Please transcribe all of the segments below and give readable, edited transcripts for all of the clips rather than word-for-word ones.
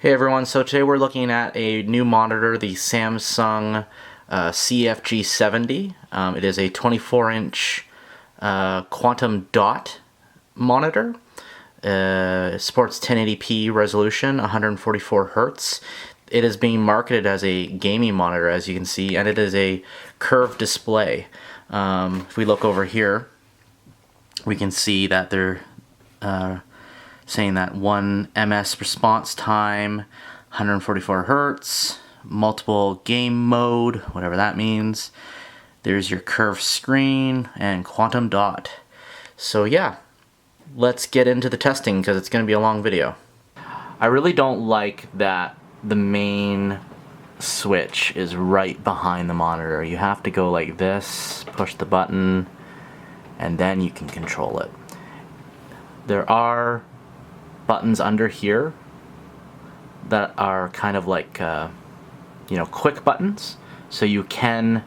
Hey everyone, so today we're looking at a new monitor, the Samsung CFG70. It is a 24-inch quantum dot monitor. It supports 1080p resolution, 144 Hz. It is being marketed as a gaming monitor, as you can see, and it is a curved display. If we look over here, we can see that they're saying that 1 ms response time, 144 Hz, multiple game mode, whatever that means. There's your curved screen and quantum dot. So yeah, let's get into the testing because it's going to be a long video. I really don't like that the main switch is right behind the monitor. You have to go like this, push the button, and then you can control it. There are buttons under here that are kind of like quick buttons, so you can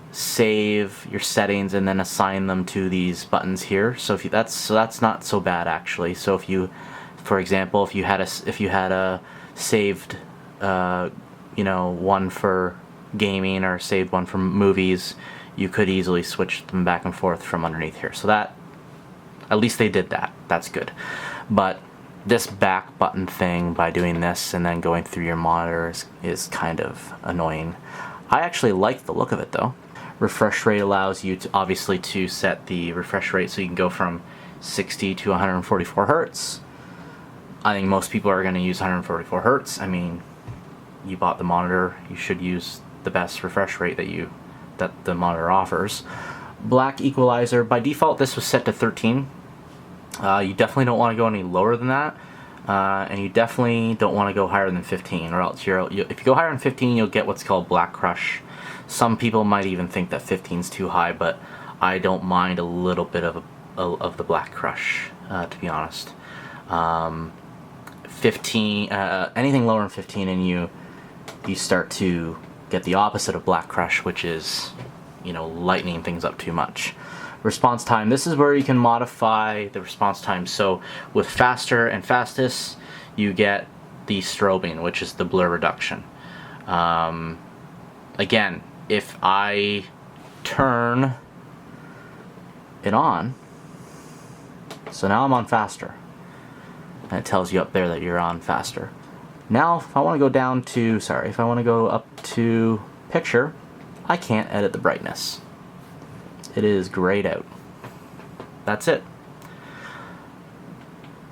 save your settings and then assign them to these buttons here. So if you, that's not so bad actually. So if you, for example, if you had a saved one for gaming or saved one for movies, you could easily switch them back and forth from underneath here. So that, at least they did that. That's good. But this back button thing, by doing this and then going through your monitors, is kind of annoying. I actually like the look of it though. Refresh rate allows you to obviously to set the refresh rate so you can go from 60 to 144 Hz. I think most people are going to use 144 Hz. I mean, you bought the monitor, you should use the best refresh rate that the monitor offers. Black equalizer, by default this was set to 13. You definitely don't want to go any lower than that, and you definitely don't want to go higher than 15, or else if you go higher than 15 you'll get what's called black crush. Some people might even think that 15 is too high, but I don't mind a little bit of the black crush, to be honest. 15, anything lower than 15 and you start to get the opposite of black crush, which is lightening things up too much. Response time, this is where you can modify the response time. So with faster and fastest you get the strobing, which is the blur reduction. Again, if I turn it on, so now I'm on faster, and it tells you up there that you're on faster. Now if I want to go down to, if I want to go up to picture, I can't edit the brightness. It is grayed out. That's it.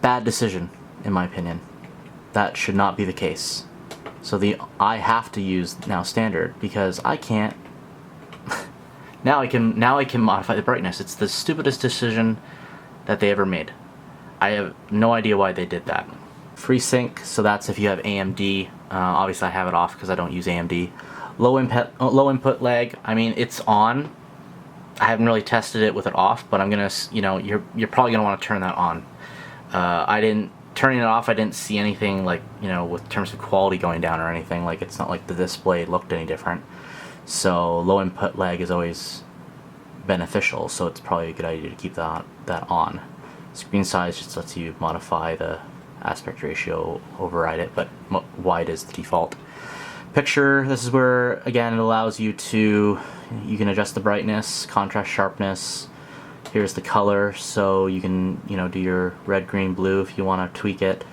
Bad decision, in my opinion. That should not be the case. So I have to use now standard because I can't. now I can modify the brightness. It's the stupidest decision that they ever made. I have no idea why they did that. FreeSync, so that's if you have AMD. Obviously I have it off because I don't use AMD. Low input lag. I mean, it's on. I haven't really tested it with it off, but I'm gonna, you're probably gonna want to turn that on. Turning it off, I didn't see anything like, with terms of quality going down or anything. Like, it's not like the display looked any different. So low input lag is always beneficial, so it's probably a good idea to keep that on. Screen size just lets you modify the aspect ratio, override it, but wide is the default. Picture, this is where, again, it allows you can adjust the brightness, contrast, sharpness. Here's the color, so you can, do your red, green, blue if you want to tweak it.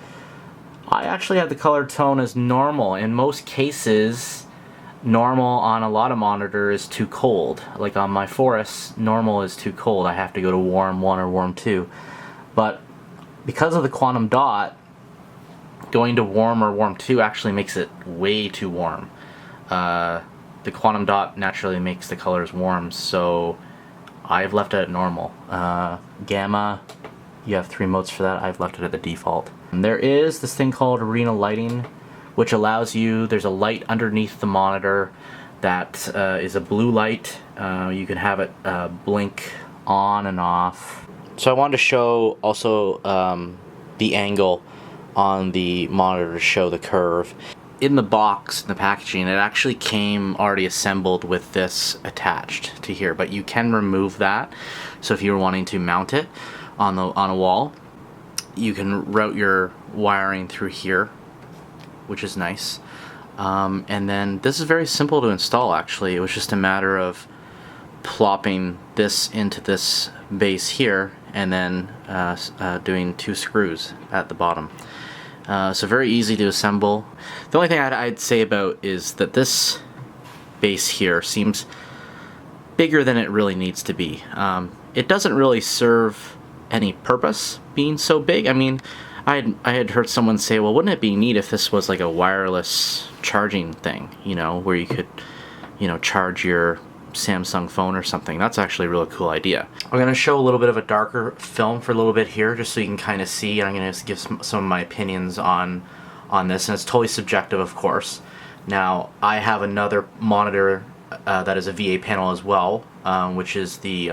I actually have the color tone as normal. In most cases, normal on a lot of monitors is too cold. Like on my Forest, normal is too cold. I have to go to warm 1 or warm 2. But because of the quantum dot, going to warm or warm 2 actually makes it way too warm. The quantum dot naturally makes the colors warm, so I've left it at normal. Gamma, you have 3 modes for that. I've left it at the default. And there is this thing called arena lighting, which allows you, there's a light underneath the monitor that is a blue light. You can have it blink on and off. So I wanted to show also the angle on the monitor to show the curve. In the box, in the packaging, it actually came already assembled with this attached to here, but you can remove that. So if you were wanting to mount it on a wall, you can route your wiring through here which is nice. And then this is very simple to install, actually. It was just a matter of plopping this into this base here and then doing 2 screws at the bottom. So very easy to assemble. The only thing I'd say about is that this base here seems bigger than it really needs to be. It doesn't really serve any purpose being so big. I mean, I had heard someone say, well, wouldn't it be neat if this was like a wireless charging thing, you know, where you could, you know, charge your Samsung phone or something. That's actually a really cool idea. I'm going to show a little bit of a darker film for a little bit here, just so you can kind of see, and I'm going to give some of my opinions on this, and it's totally subjective, of course. Now, I have another monitor that is a VA panel as well, which is the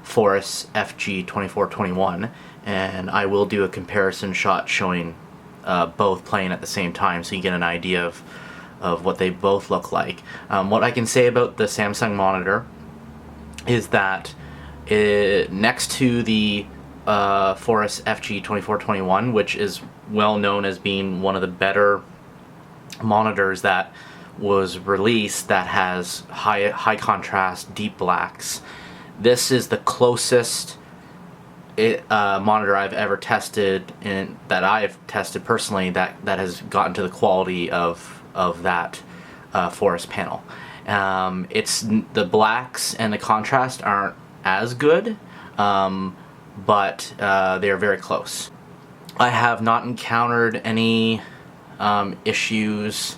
Force FG2421, and I will do a comparison shot showing both playing at the same time, so you get an idea of what they both look like. What I can say about the Samsung monitor is that next to the Force FG2421, which is well known as being one of the better monitors that was released that has high contrast, deep blacks, this is the closest monitor I've ever tested, and that I've tested personally, that has gotten to the quality of that Force panel. It's the blacks and the contrast aren't as good, but they're very close. I have not encountered any issues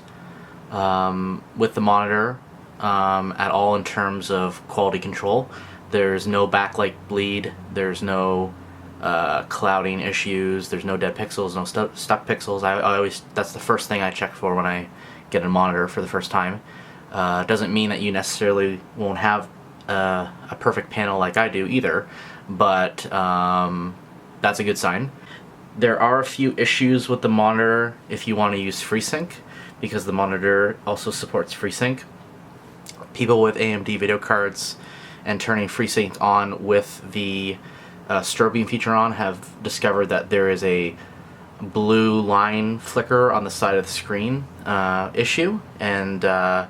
with the monitor at all in terms of quality control. There's no backlight bleed, there's no clouding issues, there's no dead pixels, no stuck pixels. I always, that's the first thing I check for when I get a monitor for the first time. Doesn't mean that you necessarily won't have a perfect panel like I do either, but that's a good sign. There are a few issues with the monitor if you want to use FreeSync, because the monitor also supports FreeSync. People with AMD video cards and turning FreeSync on with the strobing feature on have discovered that there is a blue line flicker on the side of the screen issue, and I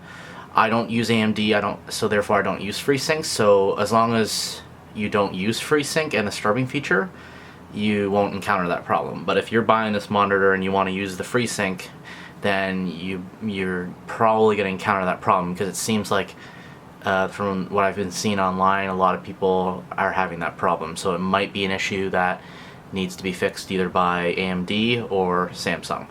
don't use AMD, so therefore I don't use FreeSync. So as long as you don't use FreeSync and the strobing feature, you won't encounter that problem. But if you're buying this monitor and you want to use the FreeSync, then you're probably going to encounter that problem, because it seems like from what I've been seeing online, a lot of people are having that problem. So it might be an issue that needs to be fixed either by AMD or Samsung.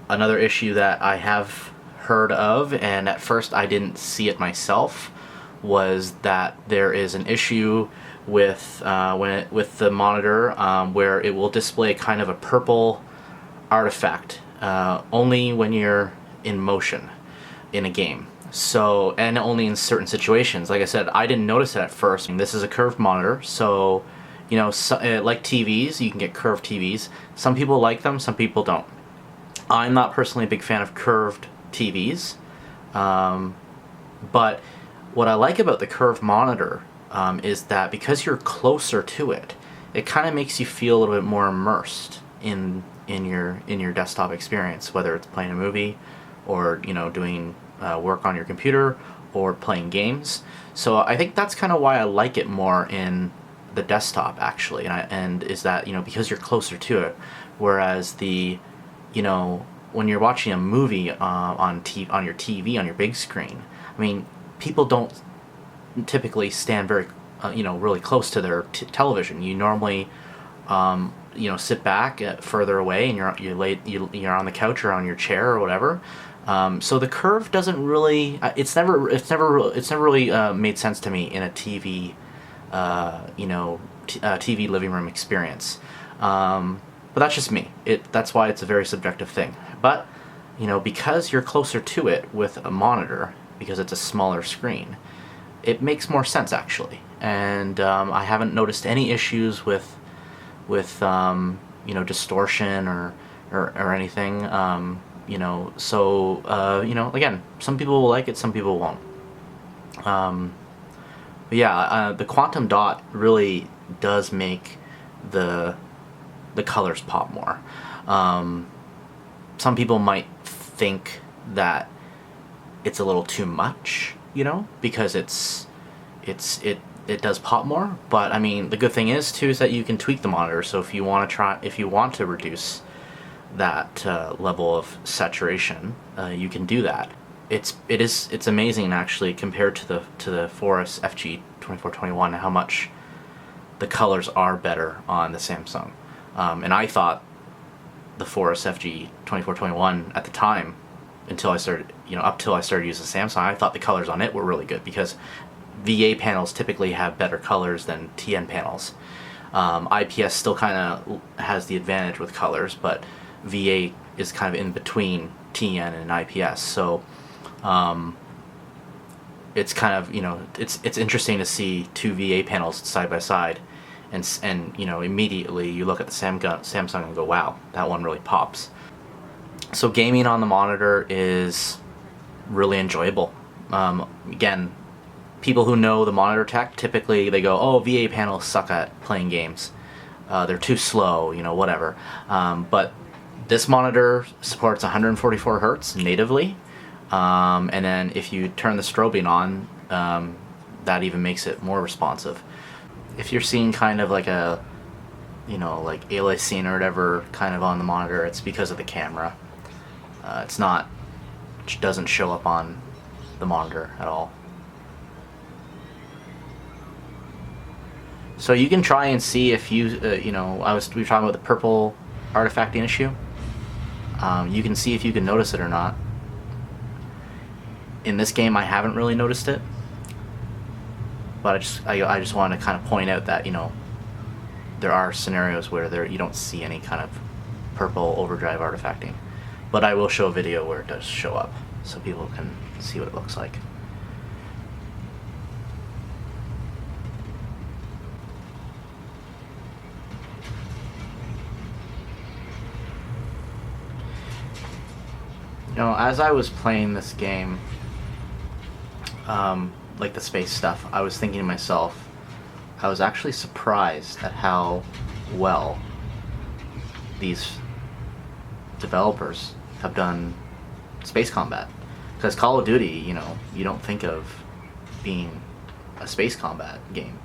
Another issue that I have heard of, and at first I didn't see it myself, was that there is an issue with with the monitor where it will display kind of a purple artifact only when you're in motion in a game. So, and only in certain situations. Like I said, I didn't notice it at first. This is a curved monitor, so, you know, like TVs, you can get curved TVs. Some people like them, some people don't. I'm not personally a big fan of curved TVs, but what I like about the curved monitor is that because you're closer to it, it kind of makes you feel a little bit more immersed in your desktop experience, whether it's playing a movie or, you know, doing work on your computer or playing games. So I think that's kind of why I like it more in the desktop, actually, and is that, you know, because you're closer to it, whereas the, you know, when you're watching a movie on your TV, on your big screen, I mean, people don't typically stand very you know, really close to their television. You normally you know, sit back further away, and you're on the couch or on your chair or whatever. So the curve doesn't really, it's never really made sense to me in a TV, you know, TV living room experience. But that's just me. That's why it's a very subjective thing. But, you know, because you're closer to it with a monitor, because it's a smaller screen, it makes more sense, actually. And I haven't noticed any issues with you know, distortion or anything. You know, so you know, again, some people will like it, some people won't. But yeah, the quantum dot really does make the colors pop more. some people might think that it's a little too much, you know, because it does pop more. But I mean, the good thing is too is that you can tweak the monitor. So if you want to reduce that level of saturation, you can do that. It's amazing actually compared to the Force FG2421 how much the colors are better on the Samsung. And I thought the Force FG2421 at the time, until I started, up till I started using Samsung, I thought the colors on it were really good because VA panels typically have better colors than TN panels. IPS still kind of has the advantage with colors, but VA is kind of in between TN and IPS. So it's kind of, it's interesting to see two VA panels side by side, and immediately you look at the Samsung and go, wow, that one really pops. So gaming on the monitor is really enjoyable. Again, people who know the monitor tech, typically they go, oh, VA panels suck at playing games. They're too slow, whatever. But this monitor supports 144 Hertz natively. And then if you turn the strobing on, that even makes it more responsive. If you're seeing kind of like a, like aliasing or whatever kind of on the monitor, it's because of the camera. It doesn't show up on the monitor at all. So you can try and see if we were talking about the purple artifacting issue. You can see if you can notice it or not. In this game, I haven't really noticed it, but I just want to kind of point out that there are scenarios where you don't see any kind of purple overdrive artifacting, but I will show a video where it does show up, so people can see what it looks like. As I was playing this game, like the space stuff, I was thinking to myself, I was actually surprised at how well these developers have done space combat. Because Call of Duty, you don't think of being a space combat game.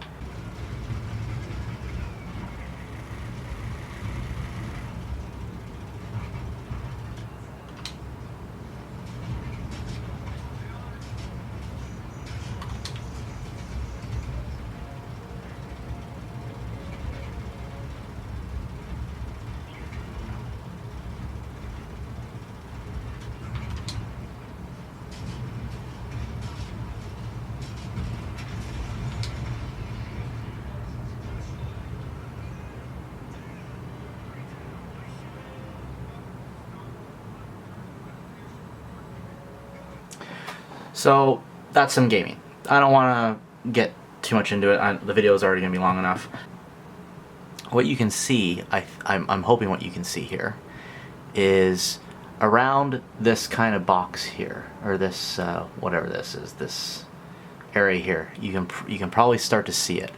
So that's some gaming. I don't want to get too much into it. The video is already going to be long enough. What you can see, I'm hoping what you can see here, is around this kind of box here, or this whatever this is, this area here. You can probably start to see it.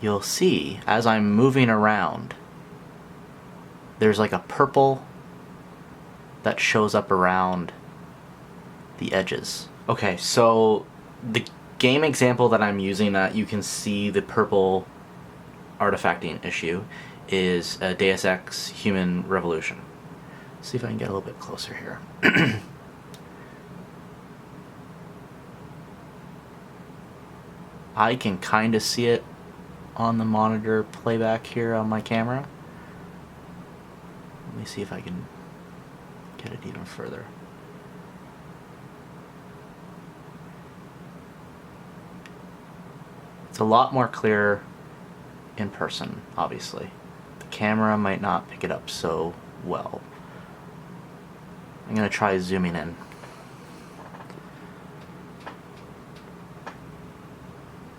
You'll see as I'm moving around, there's like a purple that shows up around the edges. Okay, so the game example that I'm using that you can see the purple artifacting issue is Deus Ex Human Revolution. Let's see if I can get a little bit closer here. I can kind of see it on the monitor playback here on my camera. Let me see if I can get it even further. It's a lot more clear in person, obviously. The camera might not pick it up so well. I'm going to try zooming in.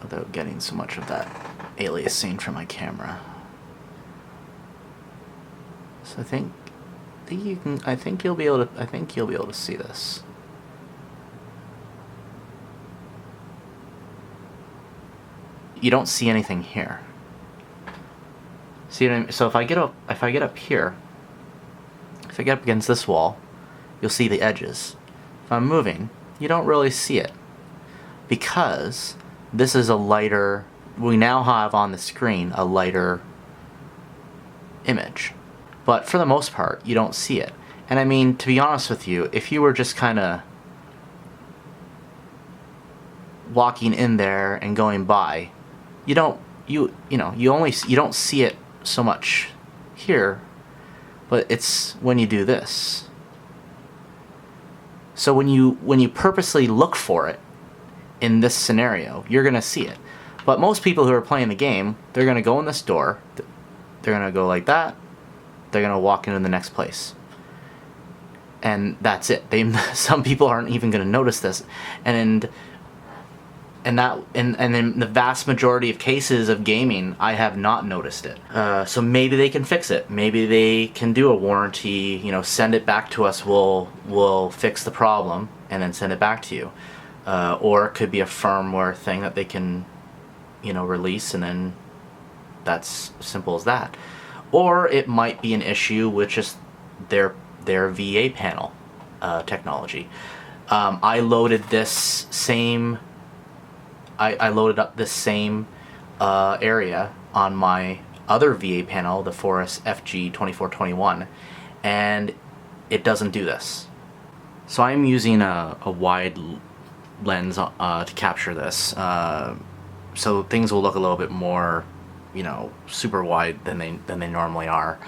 Without getting so much of that aliasing from my camera. So I think you'll be able to see this. You don't see anything here. See what I mean? So if I get up here, if I get up against this wall, you'll see the edges. If I'm moving, you don't really see it, because this is a lighter, we now have on the screen a lighter image. But for the most part, you don't see it. And I mean, to be honest with you, if you were just kind of walking in there and going by, you don't see it so much here, but it's when you do this. So when you purposely look for it in this scenario, you're gonna see it. But most people who are playing the game, they're gonna go in this door, they're gonna go like that, they're gonna walk into the next place, and that's it. Some people aren't even gonna notice this, and in the vast majority of cases of gaming, I have not noticed it. So maybe they can fix it. Maybe they can do a warranty, send it back to us, we'll fix the problem, and then send it back to you. Or it could be a firmware thing that they can, release, and then that's simple as that. Or it might be an issue with just their VA panel technology. I loaded this same... I loaded up this same area on my other VA panel, the Force FG2421, and it doesn't do this. So I'm using a wide lens to capture this, so things will look a little bit more, super wide than they normally are.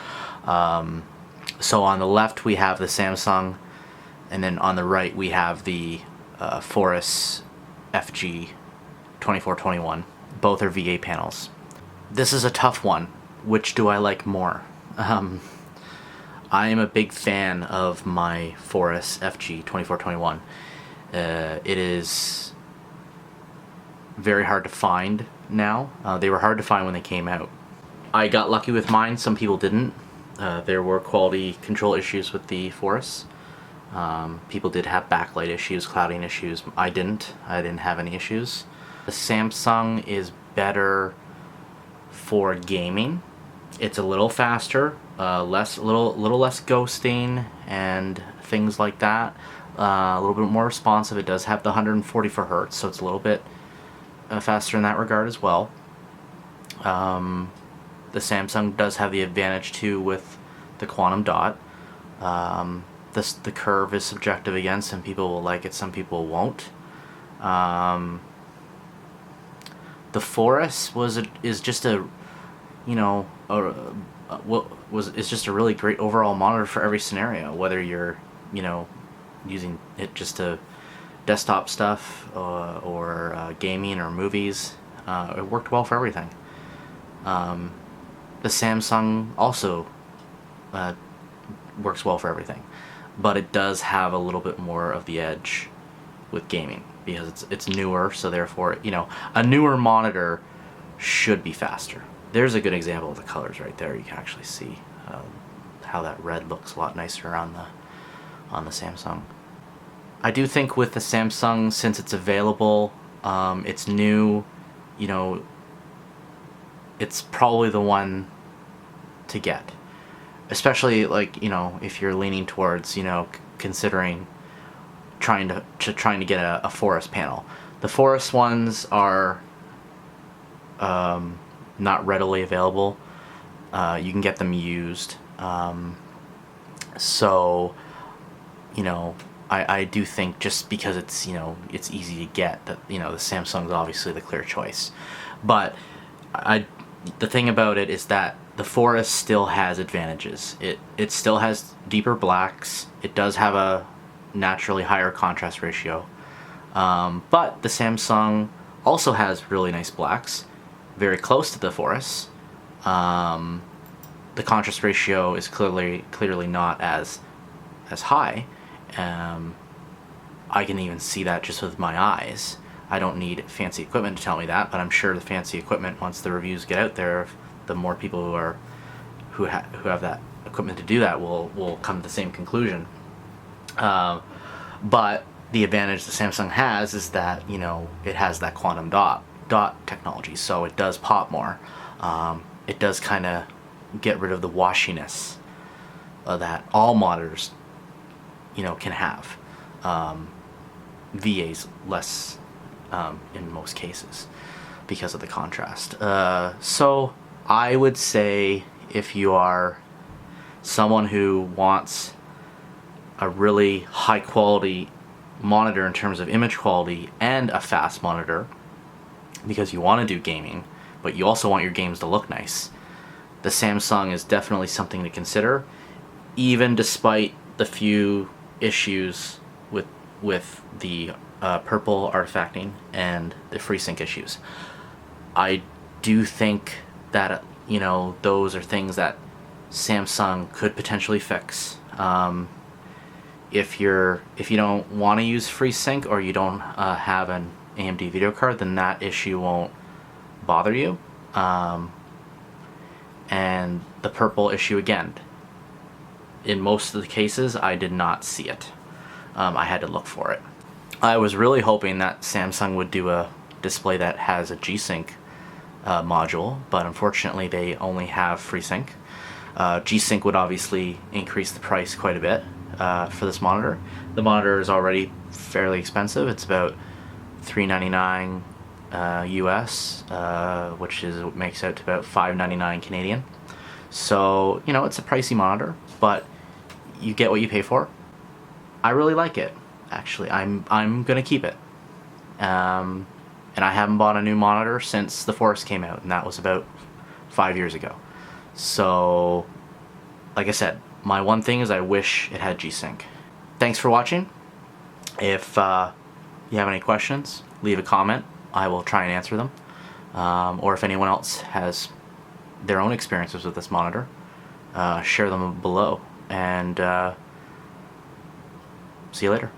So on the left we have the Samsung, and then on the right we have the Force FG2421. Both are VA panels. This is a tough one. Which do I like more? I am a big fan of my Force FG2421. It is very hard to find now. They were hard to find when they came out. I got lucky with mine, some people didn't. There were quality control issues with the Force. People did have backlight issues, clouding issues. I didn't have any issues. The Samsung is better for gaming. It's a little faster, a little less ghosting and things like that. A little bit more responsive. It does have the 144 Hz, so it's a little bit faster in that regard as well. The Samsung does have the advantage too with the quantum dot. The curve is subjective again. Some people will like it, some people won't. The Force is just a really great overall monitor for every scenario, whether you're using it just to desktop stuff or gaming or movies. It worked well for everything. The Samsung also works well for everything, but it does have a little bit more of the edge with gaming because it's newer, so therefore a newer monitor should be faster. There's a good example of the colors right there. You can actually see how that red looks a lot nicer on the Samsung. I do think with the Samsung, since it's available, it's new, it's probably the one to get. Especially if you're leaning towards considering trying to get a Force panel. The Force ones are not readily available. You can get them used. So I do think just because it's it's easy to get that the Samsung's obviously the clear choice. But the thing about it is that the Force still has advantages. It still has deeper blacks. It does have a naturally higher contrast ratio. But the Samsung also has really nice blacks, very close to the Force. The contrast ratio is clearly not as high. I can even see that just with my eyes. I don't need fancy equipment to tell me that, but I'm sure the fancy equipment, once the reviews get out there, the more people who have that equipment to do that will come to the same conclusion. But the advantage the Samsung has is that it has that quantum dot technology, so it does pop more. It does kind of get rid of the washiness that all monitors, can have. VA's less in most cases because of the contrast. So I would say if you are someone who wants a really high quality monitor in terms of image quality and a fast monitor, because you want to do gaming, but you also want your games to look nice, the Samsung is definitely something to consider, even despite the few issues with the purple artifacting and the FreeSync issues. I do think that those are things that Samsung could potentially fix. If you don't want to use FreeSync, or you don't have an AMD video card, then that issue won't bother you. And the purple issue, again, in most of the cases I did not see it. I had to look for it. I was really hoping that Samsung would do a display that has a G-Sync module, but unfortunately they only have FreeSync. G-Sync would obviously increase the price quite a bit for this monitor. The monitor is already fairly expensive. It's about $399 US, which makes out to about $599 Canadian. So it's a pricey monitor, but you get what you pay for. I really like it. Actually, I'm gonna keep it. And I haven't bought a new monitor since the Forest came out, and that was about 5 years ago. So, like I said, my one thing is I wish it had G-Sync. Thanks for watching. If you have any questions, leave a comment. I will try and answer them. Or if anyone else has their own experiences with this monitor, share them below. And see you later.